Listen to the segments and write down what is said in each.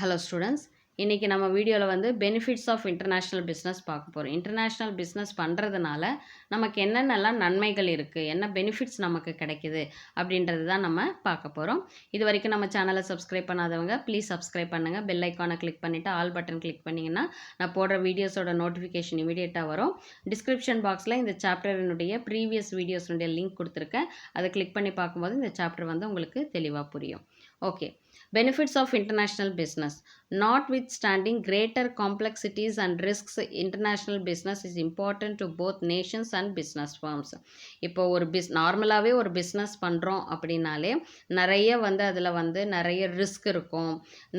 Hello students, இன்றைக்கி நம்ம வீடியோவில் வந்து பெனிஃபிட்ஸ் ஆஃப் இன்டர்நேஷ்னல் பிஸ்னஸ் பார்க்க போகிறோம். இன்டர்நேஷ்னல் பிஸ்னஸ் பண்ணுறதுனால நமக்கு என்னென்னலாம் நன்மைகள் இருக்குது, என்ன பெனிஃபிட்ஸ் நமக்கு கிடைக்குது அப்படின்றது தான் நம்ம பார்க்க போகிறோம். இது வரைக்கும் நம்ம சேனலை சப்ஸ்கிரைப் பண்ணாதவங்க ப்ளீஸ் சப்ஸ்கிரைப் பண்ணுங்கள். பெல் ஐக்கானை கிளிக் பண்ணிவிட்டு ஆல் பட்டன் கிளிக் பண்ணிங்கன்னா நான் போடுற வீடியோஸோட நோட்டிஃபிகேஷன் இமீடியட்டாக வரும். டிஸ்கிரிப்ஷன் பாக்ஸில் இந்த சாப்டரினுடைய ப்ரீவியஸ் வீடியோஸினுடைய லிங்க் கொடுத்துருக்கேன். அதை கிளிக் பண்ணி பார்க்கும்போது இந்த சாப்டர் வந்து உங்களுக்கு தெளிவாக புரியும். Okay, benefits of international business. Notwithstanding greater complexities and risks, international business is important to both nations and business firms. இப்போ ஒரு நார்மலாகவே ஒரு பிஸ்னஸ் பண்ணுறோம் அப்படின்னாலே நிறைய வந்து அதில் வந்து நிறைய ரிஸ்க் இருக்கும்,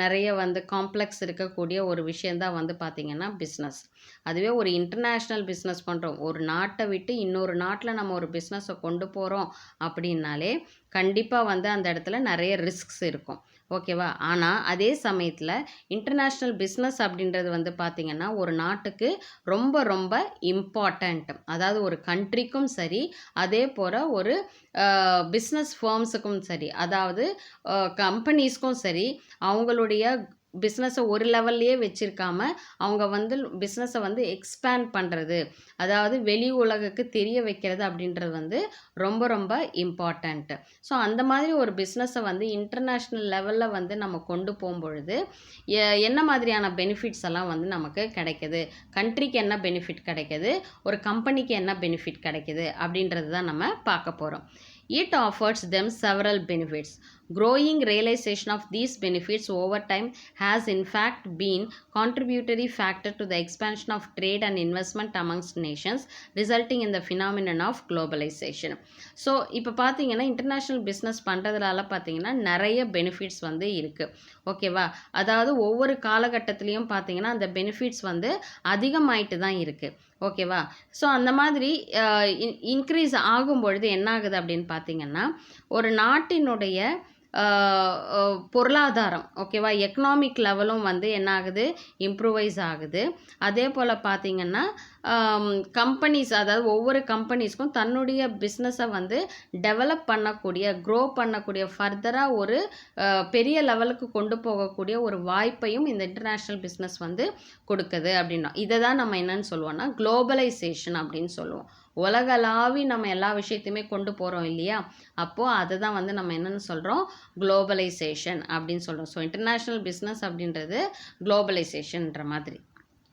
நிறைய வந்து காம்ப்ளெக்ஸ் இருக்கக்கூடிய ஒரு விஷயந்தான் வந்து பார்த்திங்கன்னா பிஸ்னஸ். அதுவே ஒரு இன்டர்நேஷ்னல் பிஸ்னஸ் பண்ணுறோம், ஒரு நாட்டை விட்டு இன்னொரு நாட்டில் நம்ம ஒரு பிஸ்னஸை கொண்டு போகிறோம் அப்படின்னாலே கண்டிப்பாக வந்து அந்த இடத்துல நிறைய ரிஸ்க்ஸ் இருக்கும். ஓகேவா? ஆனால் அதே சமயத்தில் இன்டர்நேஷ்னல் பிஸ்னஸ் அப்படின்றது வந்து பார்த்திங்கன்னா ஒரு நாட்டுக்கு ரொம்ப ரொம்ப இம்பார்ட்டண்ட். அதாவது ஒரு கண்ட்ரிக்கும் சரி, அதே போல் ஒரு பிஸ்னஸ் ஃபர்ம்ஸுக்கும் சரி, அதாவது கம்பெனிஸ்க்கும் சரி, அவங்களுடைய பிஸ்னஸை ஒரு லெவல்லையே வச்சுருக்காம அவங்க வந்து பிஸ்னஸை வந்து எக்ஸ்பேண்ட் பண்ணுறது, அதாவது வெளி உலகுக்கு தெரிய வைக்கிறது அப்படின்றது வந்து ரொம்ப ரொம்ப இம்பார்ட்டண்ட்டு. ஸோ அந்த மாதிரி ஒரு பிஸ்னஸை வந்து இன்டர்நேஷ்னல் லெவலில் வந்து நம்ம கொண்டு போகும்பொழுது என்ன மாதிரியான பெனிஃபிட்ஸ் எல்லாம் வந்து நமக்கு கிடைக்கிது, கண்ட்ரிக்கு என்ன பெனிஃபிட் கிடைக்கிது, ஒரு கம்பெனிக்கு என்ன பெனிஃபிட் கிடைக்கிது அப்படின்றது தான் நம்ம பார்க்க போகிறோம். It offers them several benefits. Growing realization of these benefits over time has in fact been contributory factor to the expansion of trade and investment amongst nations, resulting in the phenomenon of globalization. So இப்போ பார்த்தீங்கன்னா international business பண்ணுறதுனால பார்த்தீங்கன்னா நிறைய benefits வந்து இருக்குது. ஓகேவா? அதாவது ஒவ்வொரு காலகட்டத்திலையும் பார்த்தீங்கன்னா அந்த பெனிஃபிட்ஸ் வந்து அதிகமாயிட்டு தான் இருக்குது. ஓகேவா? ஸோ அந்த மாதிரி இன்க்ரீஸ் ஆகும்பொழுது என்ன ஆகுது அப்படின்னு பார்த்தீங்கன்னா ஒரு நாட்டினுடைய பொருளாதாரம், ஓகேவா, எக்கனாமிக் லெவலும் வந்து என்ன ஆகுது, இம்ப்ரூவைஸ் ஆகுது. அதே போல் பார்த்திங்கன்னா கம்பெனிஸ், அதாவது ஒவ்வொரு கம்பெனிஸ்க்கும் தன்னுடைய பிஸ்னஸை வந்து டெவலப் பண்ணக்கூடிய, க்ரோ பண்ணக்கூடிய, ஃபர்தராக ஒரு பெரிய லெவலுக்கு கொண்டு போகக்கூடிய ஒரு வாய்ப்பையும் இந்த இன்டர்நேஷ்னல் பிஸ்னஸ் வந்து கொடுக்குது அப்படின்னா இதை தான் நம்ம என்னன்னு சொல்லுவோம்னா குளோபலைசேஷன் அப்படின்னு சொல்லுவோம். உலகளாவி நம்ம எல்லா விஷயத்தையுமே கொண்டு போகிறோம் இல்லையா, அப்போது அதை தான் வந்து நம்ம என்னென்னு சொல்கிறோம், குளோபலைசேஷன் அப்படின்னு சொல்கிறோம். ஸோ இன்டர்நேஷ்னல் பிஸ்னஸ் அப்படின்றது குளோபலைசேஷன்ற மாதிரி.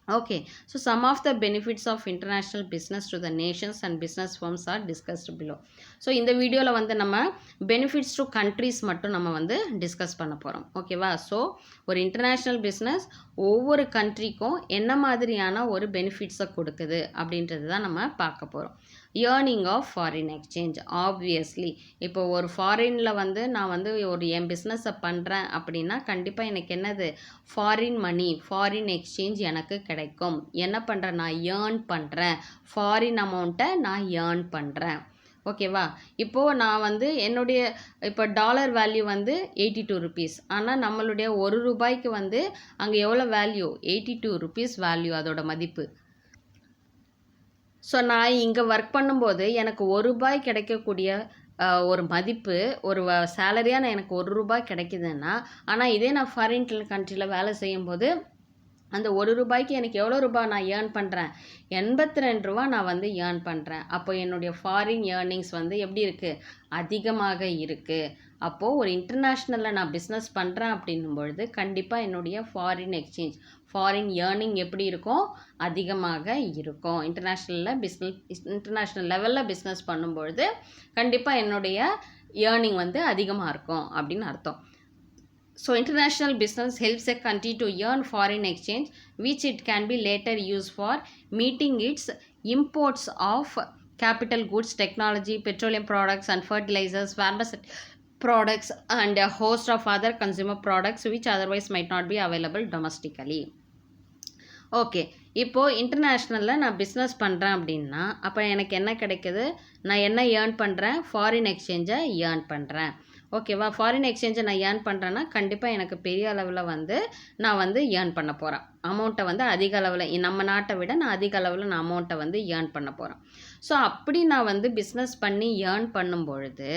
Okay, so some of the benefits of international business to the nations and business firms are discussed below. So இந்த வீடியோவில் வந்து நம்ம பெனிஃபிட்ஸ் டு கண்ட்ரிஸ் மட்டும் நம்ம வந்து டிஸ்கஸ் பண்ண போகிறோம். ஓகேவா? ஸோ ஒரு இன்டர்நேஷ்னல் பிஸ்னஸ் ஒவ்வொரு கண்ட்ரிக்கும் என்ன மாதிரியான ஒரு பெனிஃபிட்ஸை கொடுக்குது அப்படின்றது தான் நம்ம பார்க்க போகிறோம். Earning of foreign exchange. Obviously இப்போ ஒரு ஃபாரினில் வந்து நான் வந்து ஒரு என் பிஸ்னஸை பண்ணுறேன் அப்படின்னா கண்டிப்பாக எனக்கு என்னது, ஃபாரின் மணி, ஃபாரின் எக்ஸ்சேஞ்ச் எனக்கு கிடைக்கும். என்ன பண்ணுறேன், நான் ஏர்ன் பண்ணுறேன், ஃபாரின் அமௌண்ட்டை நான் ஏர்ன் பண்ணுறேன். ஓகேவா? இப்போது நான் வந்து என்னுடைய இப்போ டாலர் வேல்யூ வந்து 82 ருபீஸ், ஆனால் நம்மளுடைய ₹1 வந்து அங்கே எவ்வளோ வேல்யூ, 82 ருபீஸ் வேல்யூ, அதோட மதிப்பு. ஸோ நான் இங்கே ஒர்க் பண்ணும்போது எனக்கு ₹1 கிடைக்கக்கூடிய ஒரு மதிப்பு, ஒரு சேலரியாக எனக்கு ₹1 கிடைக்குதுன்னா, ஆனால் இதே நான் ஃபாரின் கண்ட்ரியில் வேலை செய்யும்போது அந்த ₹1 எனக்கு எவ்வளோ ரூபாய் நான் ஏர்ன் பண்ணுறேன், ₹82 நான் வந்து ஏர்ன் பண்ணுறேன். அப்போ என்னுடைய ஃபாரின் ஏர்னிங்ஸ் வந்து எப்படி இருக்குது, அதிகமாக இருக்குது. அப்போது ஒரு இன்டர்நேஷ்னலில் நான் பிஸ்னஸ் பண்ணுறேன் அப்படின்னும் பொழுது கண்டிப்பாக என்னுடைய ஃபாரின் எக்ஸ்சேஞ்ச், ஃபாரின் ஏர்னிங் எப்படி இருக்கும், அதிகமாக இருக்கும். இன்டர்நேஷ்னல் லெவலில் பிஸ்னஸ் பண்ணும்பொழுது கண்டிப்பாக என்னுடைய ஏர்னிங் வந்து அதிகமாக இருக்கும் அப்படின்னு அர்த்தம். So international business helps a country to earn foreign exchange which it can be later used for meeting its imports of capital goods, technology, petroleum products and fertilizers, pharmaceutical products and a host of other consumer products which otherwise might not be available domestically. Okay, இப்போது இன்டர்நேஷ்னலில் நான் business பண்ணுறேன் அப்படின்னா அப்போ எனக்கு என்ன கிடைக்குது, நான் என்ன ஏர்ன் பண்ணுறேன், ஃபாரின் எக்ஸ்சேஞ்சை ஏர்ன் பண்ணுறேன். ஓகேவா? ஃபாரின் எக்ஸ்சேஞ்சை நான் ஏர்ன் பண்ணுறேன்னா கண்டிப்பாக எனக்கு பெரிய அளவில் வந்து நான் வந்து ஏர்ன் பண்ண போகிறேன். அமௌண்ட்டை வந்து அதிக அளவில், நம்ம நாட்டை விட நான் அதிக அளவில் நான் அமௌண்ட்டை வந்து ஏர்ன் பண்ண போகிறேன். ஸோ அப்படி நான் வந்து பிஸ்னஸ் பண்ணி ஏர்ன் பண்ணும் பொழுது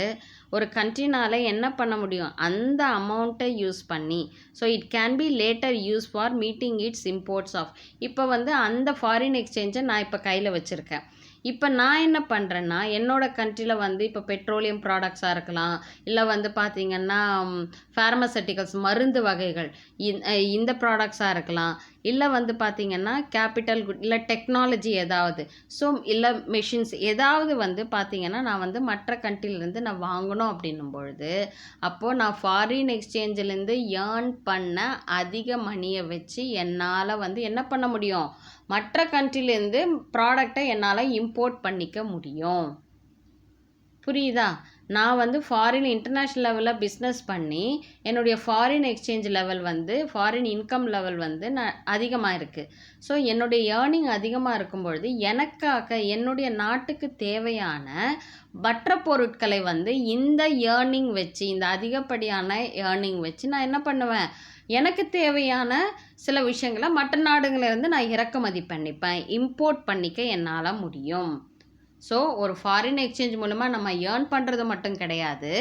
ஒரு கண்ட்ரினால் என்ன பண்ண முடியும், அந்த அமௌண்ட்டை யூஸ் பண்ணி so it can be later use for meeting its imports of. இப்போ வந்து அந்த ஃபாரின் எக்ஸ்சேஞ்சை நான் இப்போ கையில் வச்சுருக்கேன். இப்போ நான் என்ன பண்ணுறேன்னா, என்னோடய கண்ட்ரியில் வந்து இப்போ பெட்ரோலியம் ப்ராடக்ட்ஸாக இருக்கலாம், இல்லை வந்து பார்த்திங்கன்னா ஃபார்மசூட்டிக்கல்ஸ் மருந்து வகைகள், இந்த ப்ராடக்ட்ஸாக இருக்கலாம், இல்லை வந்து பார்த்திங்கன்னா கேபிட்டல் குட், இல்லை டெக்னாலஜி ஏதாவது, ஸோ இல்லை மெஷின்ஸ் ஏதாவது வந்து பார்த்திங்கன்னா நான் வந்து மற்ற கண்ட்ரிலேருந்து நான் வாங்கணும் அப்படின்னும் பொழுது, அப்போது நான் ஃபாரின் எக்ஸ்சேஞ்சிலேருந்து ஏர்ன் பண்ண அதிக மணியை வச்சு என்னால் வந்து என்ன பண்ண முடியும், மற்ற கண்ட்ரிலேருந்து ப்ராடக்டை என்னால் இம்போர்ட் பண்ணிக்க முடியும். புரியுதா? நான் வந்து ஃபாரின் இன்டர்நேஷ்னல் லெவலில் பிஸ்னஸ் பண்ணி என்னுடைய ஃபாரின் எக்ஸ்சேஞ்ச் லெவல் வந்து ஃபாரின் இன்கம் லெவல் வந்து அதிகமாக இருக்குது. ஸோ என்னுடைய ஏர்னிங் அதிகமாக இருக்கும்பொழுது எனக்காக என்னுடைய நாட்டுக்கு தேவையான மற்ற பொருட்களை வந்து இந்த ஏர்னிங் வச்சு, இந்த அதிகப்படியான ஏர்னிங் வச்சு நான் என்ன பண்ணுவேன், எனக்கு தேவையான சில விஷயங்களை மற்ற நாடுகளிலிருந்து நான் இறக்குமதி பண்ணிப்பேன், இம்போர்ட் பண்ணிக்க என்னால் முடியும். ஸோ ஒரு ஃபாரின் எக்ஸ்சேஞ்ச் மூலமாக நம்ம ஏர்ன் பண்ணுறது மட்டும் கிடையாது,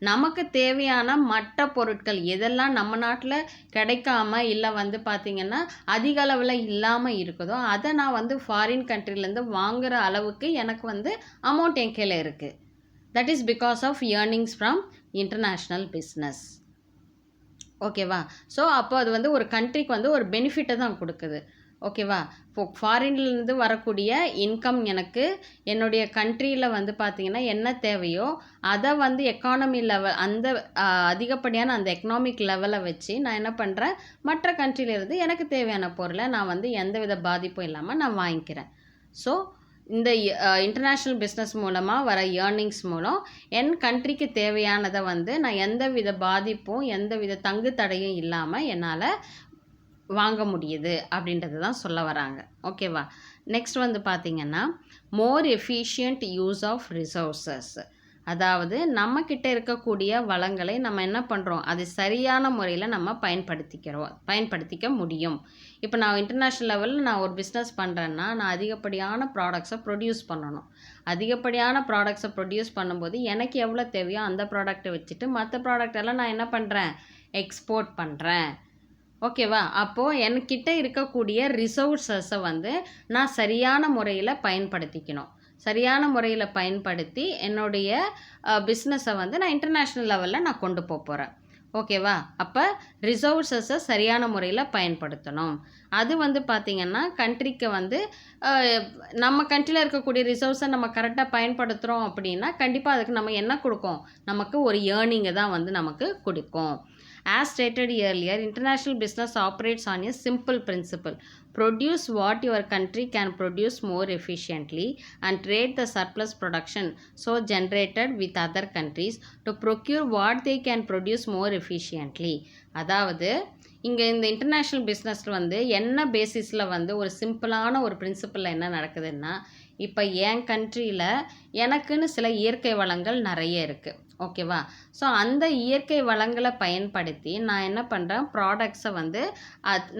நமக்கு தேவையான மற்ற பொருட்கள் எதெல்லாம் நம்ம நாட்டில் கிடைக்காம இல்லை வந்து பார்த்திங்கன்னா அதிக அளவில் இல்லாமல் இருக்குதோ அதை நான் வந்து ஃபாரின் கண்ட்ரிலேருந்து வாங்குகிற அளவுக்கு எனக்கு வந்து அமௌண்ட் என் கையில் இருக்குது. That is because of earnings from international business. ஓகேவா? ஸோ அப்போ அது வந்து ஒரு கண்ட்ரிக்கு வந்து ஒரு பெனிஃபிட்டை தான் கொடுக்குது. ஓகேவா? இப்போ ஃபாரின்லேருந்து வரக்கூடிய இன்கம் எனக்கு என்னுடைய கண்ட்ரியில் வந்து பார்த்திங்கன்னா என்ன தேவையோ அதை வந்து எக்கானமி லெவல், அந்த அதிகப்படியான அந்த எக்கனாமிக் லெவலை வச்சு நான் என்ன பண்ணுறேன், மற்ற கண்ட்ரியிலேருந்து எனக்கு தேவையான பொருளை நான் வந்து எந்தவித பாதிப்பும் இல்லாமல் நான் வாங்கிக்கிறேன். ஸோ இந்த இன்டர்நேஷ்னல் பிஸ்னஸ் மூலமாக வர ஏர்னிங்ஸ் மூலம் என் கண்ட்ரிக்கு தேவையானதை வந்து நான் எந்தவித பாதிப்பும் எந்தவித தங்கு தடையும் இல்லாமல் என்னால் வாங்க முடியுது அப்படின்றது தான் சொல்ல வராங்க. ஓகேவா? நெக்ஸ்ட் வந்து பார்த்திங்கன்னா more efficient use of resources. அதாவது நம்மக்கிட்ட இருக்கக்கூடிய வளங்களை நம்ம என்ன பண்ணுறோம், அது சரியான முறையில் நம்ம பயன்படுத்திக்க முடியும். இப்போ நான் இன்டர்நேஷ்னல் லெவலில் நான் ஒரு பிஸ்னஸ் பண்ணுறேன்னா நான் அதிகப்படியான ப்ராடக்ட்ஸை ப்ரொடியூஸ் பண்ணணும். அதிகப்படியான ப்ராடக்ட்ஸை ப்ரொடியூஸ் பண்ணும்போது எனக்கு எவ்வளோ தேவையோ அந்த ப்ராடக்ட்டை வச்சுட்டு மற்ற ப்ராடக்டெல்லாம் நான் என்ன பண்ணுறேன், எக்ஸ்போர்ட் பண்ணுறேன். ஓகேவா? அப்போது என்கிட்ட இருக்கக்கூடிய ரிசோர்ஸஸை வந்து நான் சரியான முறையில் பயன்படுத்திக்கணும். சரியான முறையில் பயன்படுத்தி என்னுடைய பிஸ்னஸை வந்து நான் இன்டர்நேஷ்னல் லெவலில் நான் கொண்டு போகிறேன். ஓகேவா? அப்போ ரிசோர்ஸஸை சரியான முறையில் பயன்படுத்தணும். அது வந்து பார்த்திங்கன்னா கண்ட்ரிக்கு வந்து நம்ம கண்ட்ரியில் இருக்கக்கூடிய ரிசோர்ஸை நம்ம கரெக்டாக பயன்படுத்துகிறோம் அப்படின்னா கண்டிப்பாக அதுக்கு நம்ம என்ன கொடுக்கும், நமக்கு ஒரு ஏர்னிங்கை தான் வந்து நமக்கு கொடுக்கும். As stated earlier, international business operates on a simple principle. Produce what your country can produce more efficiently and trade the surplus production so generated with other countries to procure what they can produce more efficiently. அதாவது இங்கே இந்த international பிஸ்னஸில் வந்து என்ன பேசிஸில் வந்து ஒரு சிம்பிளான ஒரு பிரின்சிபலில் என்ன நடக்குதுன்னா, இப்போ என் கண்ட்ரியில் எனக்குன்னு சில இயற்கை வளங்கள் நிறைய இருக்குது. ஓகேவா? ஸோ அந்த இயற்கை வளங்களை பயன்படுத்தி நான் என்ன பண்ணுறேன், ப்ராடக்ட்ஸை வந்து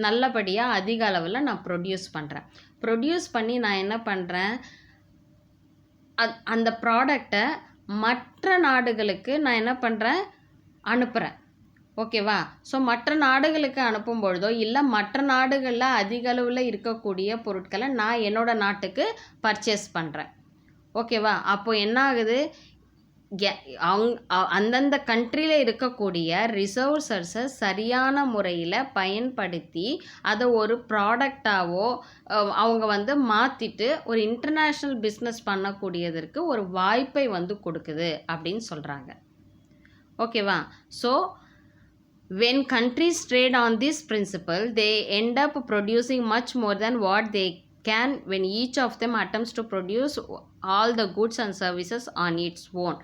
நல்லபடியாக அதிக அளவில் நான் ப்ரொடியூஸ் பண்ணி நான் என்ன பண்ணுறேன், அந்த ப்ராடக்டை மற்ற நாடுகளுக்கு நான் என்ன பண்ணுறேன், அனுப்புகிறேன். ஓகேவா? ஸோ மற்ற நாடுகளுக்கு அனுப்பும் பொழுதோ இல்லை மற்ற நாடுகளில் அதிக அளவில் இருக்கக்கூடிய பொருட்களை நான் என்னோடய நாட்டுக்கு பர்ச்சேஸ் பண்ணுறேன். ஓகேவா? அப்போது என்ன ஆகுது, அந்தந்த கண்ட்ரியில் இருக்கக்கூடிய ரிசோர்ஸஸை சரியான முறையில் பயன்படுத்தி அதை ஒரு ப்ராடக்டாவோ அவங்க வந்து மாற்றிட்டு ஒரு இன்டர்நேஷ்னல் பிஸ்னஸ் பண்ணக்கூடியதற்கு ஒரு வாய்ப்பை வந்து கொடுக்குது அப்படின்னு சொல்கிறாங்க. ஓகேவா? So when countries trade on this principle, they end up producing much more than what they can when each of them attempts to produce all the goods and services on its own.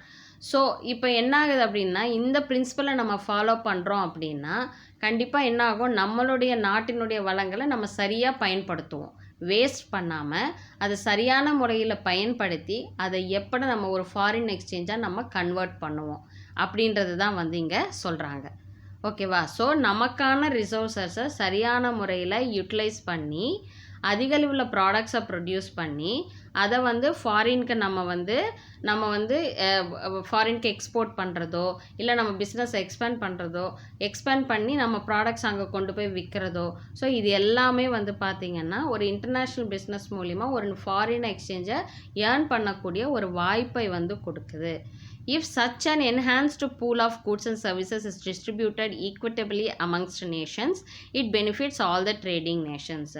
So இப்போ என்ன ஆகுது அப்படின்னா, இந்த பிரின்சிபலை நம்ம follow பண்ணுறோம் அப்படின்னா கண்டிப்பாக என்ன ஆகும், நம்மளுடைய நாட்டினுடைய வளங்களை நம்ம சரியாக பயன்படுத்துவோம். வேஸ்ட் பண்ணாமல் அதை சரியான முறையில் பயன்படுத்தி அதை எப்படி நம்ம ஒரு ஃபாரின் எக்ஸ்சேஞ்சாக நம்ம கன்வெர்ட் பண்ணுவோம் அப்படின்றது தான் வந்து இங்கே சொல்கிறாங்க. ஓகேவா? ஸோ நமக்கான ரிசோர்ஸஸை சரியான முறையில் யூட்டிலைஸ் பண்ணி அதிகளவில் ப்ராடக்ட்ஸை ப்ரொடியூஸ் பண்ணி அதை வந்து ஃபாரினுக்கு நம்ம வந்து ஃபாரினுக்கு எக்ஸ்போர்ட் பண்ணுறதோ, இல்லை நம்ம பிஸ்னஸ் எக்ஸ்பேண்ட் பண்ணி நம்ம ப்ராடக்ட்ஸ் அங்கே கொண்டு போய் விற்கிறதோ, ஸோ இது எல்லாமே வந்து பார்த்திங்கன்னா ஒரு இன்டர்நேஷ்னல் பிஸ்னஸ் மூலிமா ஒரு ஃபாரின் எக்ஸ்சேஞ்சை ஏர்ன் பண்ணக்கூடிய ஒரு வாய்ப்பை வந்து கொடுக்குது. If such an enhanced pool of goods and services is distributed equitably amongst nations, it benefits all the trading nations.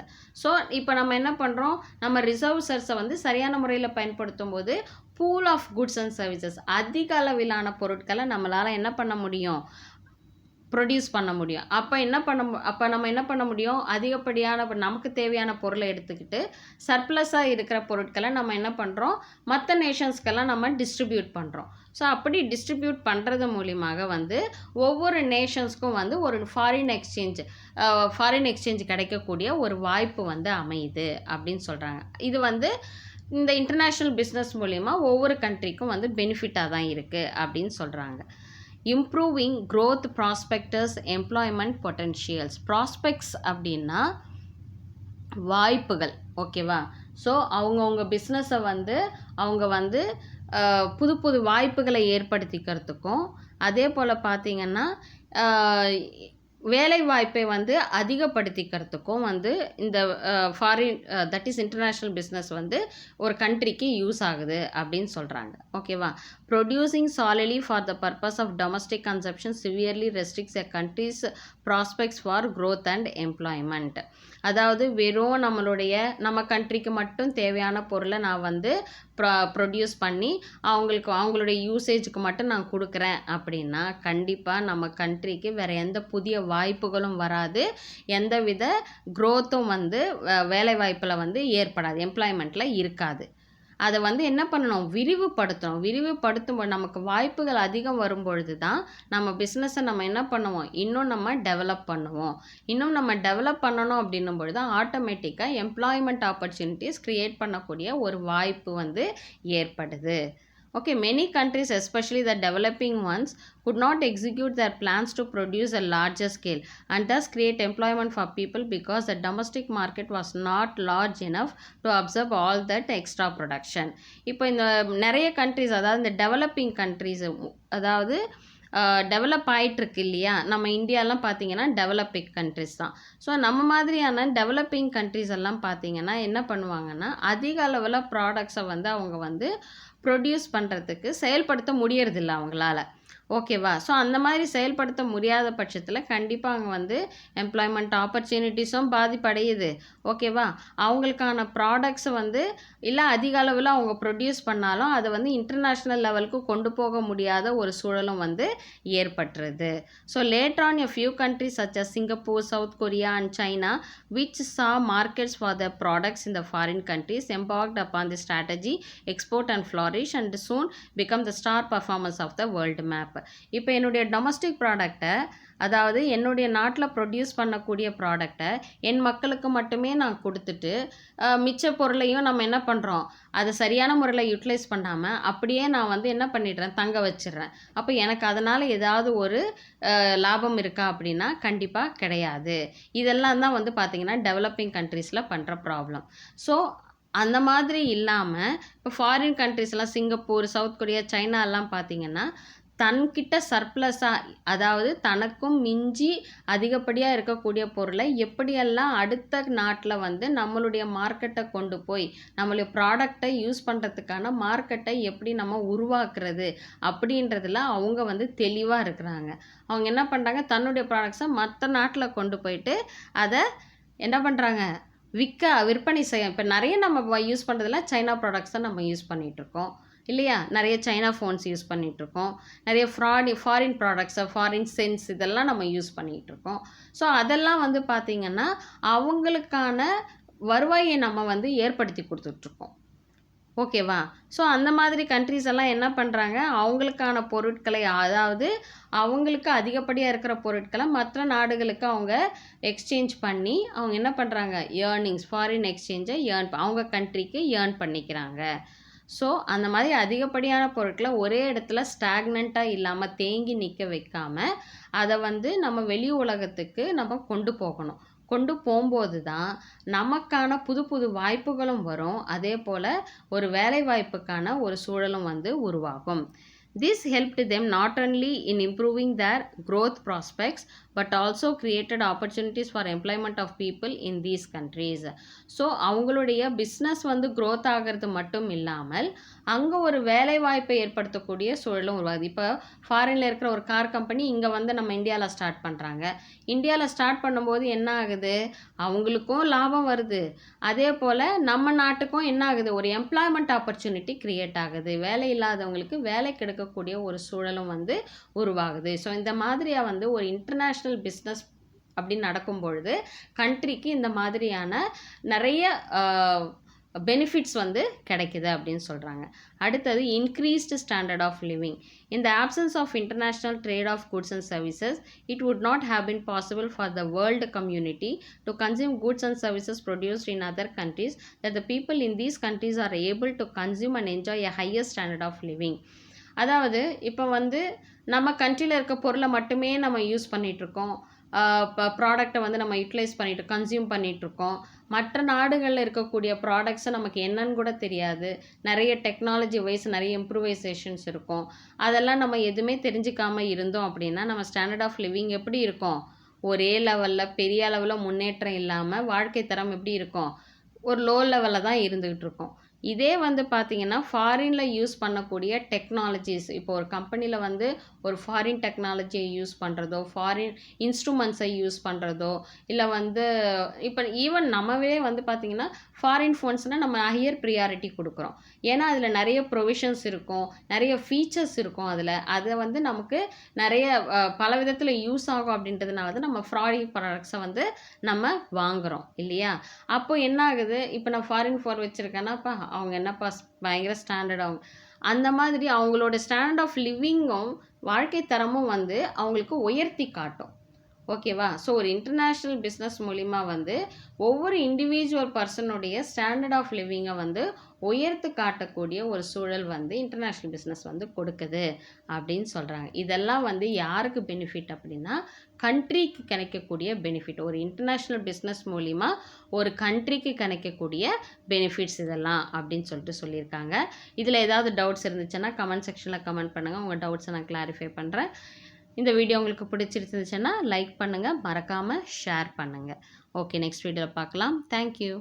So இப்போ நம்ம என்ன பண்ணுறோம், நம்ம ரிசர்வ்ஸை வந்து சரியான முறையில் பயன்படுத்தும் போது pool of goods and services, அதிக அளவிலான பொருட்களை நம்மளால் என்ன பண்ண முடியும், ப்ரொடியூஸ் பண்ண முடியும். அப்போ நம்ம என்ன பண்ண முடியும், அதிகப்படியான நமக்கு தேவையான பொருளை எடுத்துக்கிட்டு சர்ப்ளஸாக இருக்கிற பொருட்களை நம்ம என்ன பண்ணுறோம், மற்ற நேஷன்ஸ்க்கெல்லாம் நம்ம டிஸ்ட்ரிபியூட் பண்ணுறோம். ஸோ அப்படி டிஸ்ட்ரிபியூட் பண்ணுறது மூலியமாக வந்து ஒவ்வொரு நேஷன்ஸ்க்கும் வந்து ஒரு ஃபாரின் எக்ஸ்சேஞ்ச் கிடைக்கக்கூடிய ஒரு வாய்ப்பு வந்து அமையுது அப்படின்னு சொல்கிறாங்க. இது வந்து இந்த இன்டர்நேஷ்னல் பிஸ்னஸ் மூலிமா ஒவ்வொரு கண்ட்ரிக்கும் வந்து பெனிஃபிட்டாக தான் இருக்குது அப்படின்னு சொல்கிறாங்க. Improving growth prospectus employment potentials. Prospects அப்படின்னா வாய்ப்புகள், ஓகேவா. ஸோ அவங்கவுங்க பிஸ்னஸை வந்து அவங்க வந்து புது புது வாய்ப்புகளை ஏற்படுத்திக்கிறதுக்கும், அதே போல் பார்த்திங்கன்னா வேலை வாய்ப்பை வந்து அதிகப்படுத்திக்கிறதுக்கும் வந்து இந்த foreign that is international business வந்து ஒரு கண்ட்ரிக்கு யூஸ் ஆகுது அப்படின்னு சொல்கிறாங்க, ஓகேவா. Producing solidly for the purpose of domestic consumption severely restricts a country's prospects for growth and employment. அதாவது வெறும் நம்ம கண்ட்ரிக்கு மட்டும் தேவையான பொருளை நான் வந்து ப்ரொடியூஸ் பண்ணி அவங்களுடைய யூசேஜுக்கு மட்டும் நான் கொடுக்குறேன் அப்படின்னா கண்டிப்பாக நம்ம கண்ட்ரிக்கு வேறு எந்த புதிய வாய்ப்புகளும் வராது, எந்தவித க்ரோத்தும் வந்து வேலை வாய்ப்பில் வந்து ஏற்படாது, எம்ப்ளாய்மெண்ட்டில் இருக்காது. அதை வந்து என்ன பண்ணணும், விரிவுபடுத்தும் நமக்கு வாய்ப்புகள் அதிகம் வரும்பொழுது தான் நம்ம பிஸ்னஸை நம்ம என்ன பண்ணுவோம், இன்னும் நம்ம டெவலப் பண்ணணும் அப்படின்னும் பொழுது தான் ஆட்டோமேட்டிக்காக எம்ப்ளாய்மெண்ட் ஆப்பர்ச்சுனிட்டிஸ் க்ரியேட் பண்ணக்கூடிய ஒரு வாய்ப்பு வந்து ஏற்படுது. Okay, many countries, especially the developing ones, could not execute their plans to produce a larger scale and thus create employment for people because the domestic market was not large enough to absorb all that extra production. இப்போ இந்த நிறைய countries, அதாவது இந்த developing countries, அதாவது develop ஆகிட்டுருக்கு இல்லையா, நம்ம இந்தியாலாம் பார்த்திங்கன்னா டெவலப்பிங் கண்ட்ரிஸ் தான். ஸோ நம்ம மாதிரியான டெவலப்பிங் கண்ட்ரிஸ் எல்லாம் பார்த்திங்கன்னா என்ன பண்ணுவாங்கன்னா அதிக அளவில் ப்ராடக்ட்ஸை வந்து அவங்க வந்து ப்ரொடியூஸ் பண்ணுறதுக்கு செயல்படுத்த முடியறதில்ல அவங்களால, ஓகேவா. ஸோ அந்த மாதிரி செயல்படுத்த முடியாத பட்சத்தில் கண்டிப்பாக அங்கே வந்து எம்ப்ளாய்மெண்ட் ஆப்பர்ச்சுனிட்டிஸும் பாதிப்படையுது, ஓகேவா. அவங்களுக்கான ப்ராடக்ட்ஸை வந்து இல்லை அதிக அளவில் அவங்க ப்ரொடியூஸ் பண்ணாலும் அதை வந்து இன்டர்நேஷ்னல் லெவலுக்கு கொண்டு போக முடியாத ஒரு சூழலும் வந்து ஏற்பட்டுருது. So later on a few countries such as Singapore, South Korea and China which saw markets for their products in the foreign countries embarked upon the strategy export and flourish and soon become the star performers of the world map. இப்போ என்னுடைய domestic ப்ராடக்டை, அதாவது என்னுடைய நாட்டில் produce பண்ணக்கூடிய ப்ராடக்டை என் மக்களுக்கு மட்டுமே நான் கொடுத்துட்டு மிச்ச பொருளையும் நம்ம என்ன பண்ணுறோம், அதை சரியான முறையில் யூட்டிலைஸ் பண்ணாமல் அப்படியே நான் வந்து என்ன பண்ணிடுறேன், தங்க வச்சிடுறேன். அப்போ எனக்கு அதனால் ஏதாவது ஒரு லாபம் இருக்கா அப்படின்னா கண்டிப்பாக கிடையாது. இதெல்லாம் தான் வந்து பார்த்திங்கன்னா டெவலப்பிங் கண்ட்ரீஸில் பண்ணுற ப்ராப்ளம். ஸோ அந்த மாதிரி இல்லாமல் இப்போ ஃபாரின் கண்ட்ரீஸ்லாம் சிங்கப்பூர், சவுத் கொரியா, சைனா எல்லாம் பார்த்திங்கன்னா தன்கிட்ட சர்ப்ளஸாக, அதாவது தனக்கும் மிஞ்சி அதிகப்படியாக இருக்கக்கூடிய பொருளை எப்படியெல்லாம் அடுத்த நாட்டில் வந்து நம்மளுடைய மார்க்கெட்டை கொண்டு போய் நம்மளுடைய ப்ராடக்டை யூஸ் பண்ணுறதுக்கான மார்க்கெட்டை எப்படி நம்ம உருவாக்குறது அப்படின்றதுல அவங்க வந்து தெளிவாக இருக்கிறாங்க. அவங்க என்ன பண்ணுறாங்க, தன்னுடைய ப்ராடக்ட்ஸை மற்ற நாட்டில் கொண்டு போயிட்டு அதை என்ன பண்ணுறாங்க, விற்பனை செய்ய. இப்போ நிறைய நம்ம யூஸ் பண்ணுறதுல சைனா ப்ராடக்ட்ஸ் தான் நம்ம யூஸ் பண்ணிகிட்ருக்கோம் இல்லையா. நிறைய சைனா ஃபோன்ஸ் யூஸ் பண்ணிகிட்ருக்கோம், நிறைய ஃபாரின் ப்ராடக்ட்ஸை, ஃபாரின் சென்ஸ் இதெல்லாம் நம்ம யூஸ் பண்ணிகிட்ருக்கோம். ஸோ அதெல்லாம் வந்து பார்த்திங்கன்னா அவங்களுக்கான வருவாயை நம்ம வந்து ஏற்படுத்தி கொடுத்துட்ருக்கோம், ஓகேவா. ஸோ அந்த மாதிரி கண்ட்ரிஸ் எல்லாம் என்ன பண்ணுறாங்க, அவங்களுக்கான பொருட்களை, அதாவது அவங்களுக்கு அதிகப்படியாக இருக்கிற பொருட்களை மற்ற நாடுகளுக்கு அவங்க எக்ஸ்சேஞ்ச் பண்ணி அவங்க என்ன பண்ணுறாங்க, ஃபாரின் எக்ஸ்சேஞ்சை அவங்க கண்ட்ரிக்கு ஏர்ன் பண்ணிக்கிறாங்க. ஸோ அந்த மாதிரி அதிகப்படியான பொருட்களை ஒரே இடத்துல ஸ்டாக்னண்ட்டாக இல்லாமல் தேங்கி நிற்க வைக்காமல் அதை வந்து நம்ம வெளி உலகத்துக்கு நம்ம கொண்டு போகணும். கொண்டு போகும்போது தான் நமக்கான புது புது வாய்ப்புகளும் வரும், அதே போல் ஒரு வேலை வாய்ப்புக்கான ஒரு சூழலும் வந்து உருவாகும். This helped them not only in improving their growth prospects but also created opportunities for employment of people in these countries. So அவங்களுடைய பிஸ்னஸ் வந்து growth ஆகிறது மட்டும் இல்லாமல் அங்கே ஒரு வேலை வாய்ப்பை ஏற்படுத்தக்கூடிய சூழலும் உருவாகுது. இப்போ ஃபாரினில் இருக்கிற ஒரு கார் கம்பெனி இங்கே வந்து நம்ம இந்தியாவில் ஸ்டார்ட் பண்ணுறாங்க. இந்தியாவில் ஸ்டார்ட் பண்ணும்போது என்ன ஆகுது, அவங்களுக்கும் லாபம் வருது, அதே போல் நம்ம நாட்டுக்கும் என்ன ஆகுது, ஒரு எம்ப்ளாய்மெண்ட் ஆப்பர்ச்சுனிட்டி க்ரியேட் ஆகுது, வேலை இல்லாதவங்களுக்கு வேலை கிடைக்கக்கூடிய ஒரு சூழலும் வந்து உருவாகுது. ஸோ இந்த மாதிரியாக வந்து ஒரு இன்டர்நேஷ்னல் பிஸ்னஸ் அப்படின்னு நடக்கும் பொழுது கண்ட்ரிக்கு இந்த மாதிரியான நிறைய பெனிஃபிட்ஸ் வந்து கிடைக்குது அப்படின்னு சொல்கிறாங்க. அடுத்தது increased standard of living. In the absence of international trade of goods and services, it would not have been possible for the world community to consume goods and services produced in other countries that the people in these countries are able to consume and enjoy a higher standard of living. அதாவது இப்போ வந்து நம்ம கண்ட்ரியில் இருக்க பொருளை மட்டுமே நம்ம use பண்ணிகிட்ருக்கோம், ப்ராடக்டை வந்து நம்ம யூட்டிலைஸ் பண்ணிட்டு கன்சியூம் பண்ணிகிட்ருக்கோம். மற்ற நாடுகளில் இருக்கக்கூடிய ப்ராடக்ட்ஸை நமக்கு என்னன்னு கூட தெரியாது, நிறைய டெக்னாலஜி வைஸ் நிறைய இம்ப்ரூவைசேஷன்ஸ் இருக்கும். அதெல்லாம் நம்ம எதுவுமே தெரிஞ்சிக்காமல் இருந்தோம் அப்படின்னா நம்ம ஸ்டாண்டர்ட் ஆஃப் லிவிங் எப்படி இருக்கும், ஒரே லெவலில் பெரிய அளவில் முன்னேற்றம் இல்லாமல் வாழ்க்கை தரம் எப்படி இருக்கும், ஒரு லோ லெவலில் தான் இருந்துக்கிட்டு இருக்கோம். இதே வந்து பார்த்திங்கன்னா ஃபாரினில் யூஸ் பண்ணக்கூடிய டெக்னாலஜிஸ், இப்போ ஒரு கம்பெனியில் வந்து ஒரு ஃபாரின் டெக்னாலஜியை யூஸ் பண்ணுறதோ, ஃபாரின் இன்ஸ்ட்ருமெண்ட்ஸை யூஸ் பண்ணுறதோ, இல்லை வந்து இப்போ ஈவன் நம்மவே வந்து பார்த்திங்கன்னா ஃபாரின் ஃபோன்ஸ்னால் நம்ம ஹையர் ப்ரியாரிட்டி கொடுக்குறோம். ஏன்னா அதில் நிறைய ப்ரொவிஷன்ஸ் இருக்கும், நிறைய ஃபீச்சர்ஸ் இருக்கும், அதை வந்து நமக்கு நிறைய பல விதத்தில் யூஸ் ஆகும். அப்படின்றதுனால தான் நம்ம ஃபாரின் ப்ராடக்ட்ஸை வந்து நம்ம வாங்குகிறோம் இல்லையா. அப்போ என்ன ஆகுது, இப்போ நான் ஃபாரின் ஃபோன் வச்சுருக்கேன்னாப்பா அவங்க என்னப்பா பயங்கர ஸ்டாண்டர்ட், அவங்க அந்த மாதிரி அவங்களோட ஸ்டாண்டர்ட் ஆஃப் லிவிங்கும் வாழ்க்கை தரமும் வந்து அவங்களுக்கு உயர்த்தி காட்டும். ஓகேவா. ஸோ ஒரு இன்டர்நேஷ்னல் பிஸ்னஸ் மூலிமா வந்து ஒவ்வொரு இண்டிவிஜுவல் பர்சனுடைய ஸ்டாண்டர்ட் ஆஃப் லிவிங்கை வந்து உயர்த்து காட்டக்கூடிய ஒரு சூழல் வந்து இன்டர்நேஷ்னல் பிஸ்னஸ் வந்து கொடுக்குது அப்படின்னு சொல்கிறாங்க. இதெல்லாம் வந்து யாருக்கு பெனிஃபிட் அப்படின்னா கண்ட்ரிக்கு கிடைக்கக்கூடிய பெனிஃபிட். ஒரு இன்டர்நேஷ்னல் பிஸ்னஸ் மூலிமா ஒரு கண்ட்ரிக்கு கிடைக்கக்கூடிய பெனிஃபிட்ஸ் இதெல்லாம் அப்படின்னு சொல்லியிருக்காங்க. இதில் ஏதாவது டவுட்ஸ் இருந்துச்சுன்னா கமெண்ட் செக்ஷனில் கமெண்ட் பண்ணுங்கள், உங்கள் டவுட்ஸை நான் கிளாரிஃபை பண்ணுறேன். இந்த வீடியோ உங்களுக்கு பிடிச்சிருந்துச்சுன்னா லைக் பண்ணுங்கள், மறக்காமல் ஷேர் பண்ணுங்கள். ஓகே, நெக்ஸ்ட் வீடியோவில் பார்க்கலாம். தேங்க்யூ.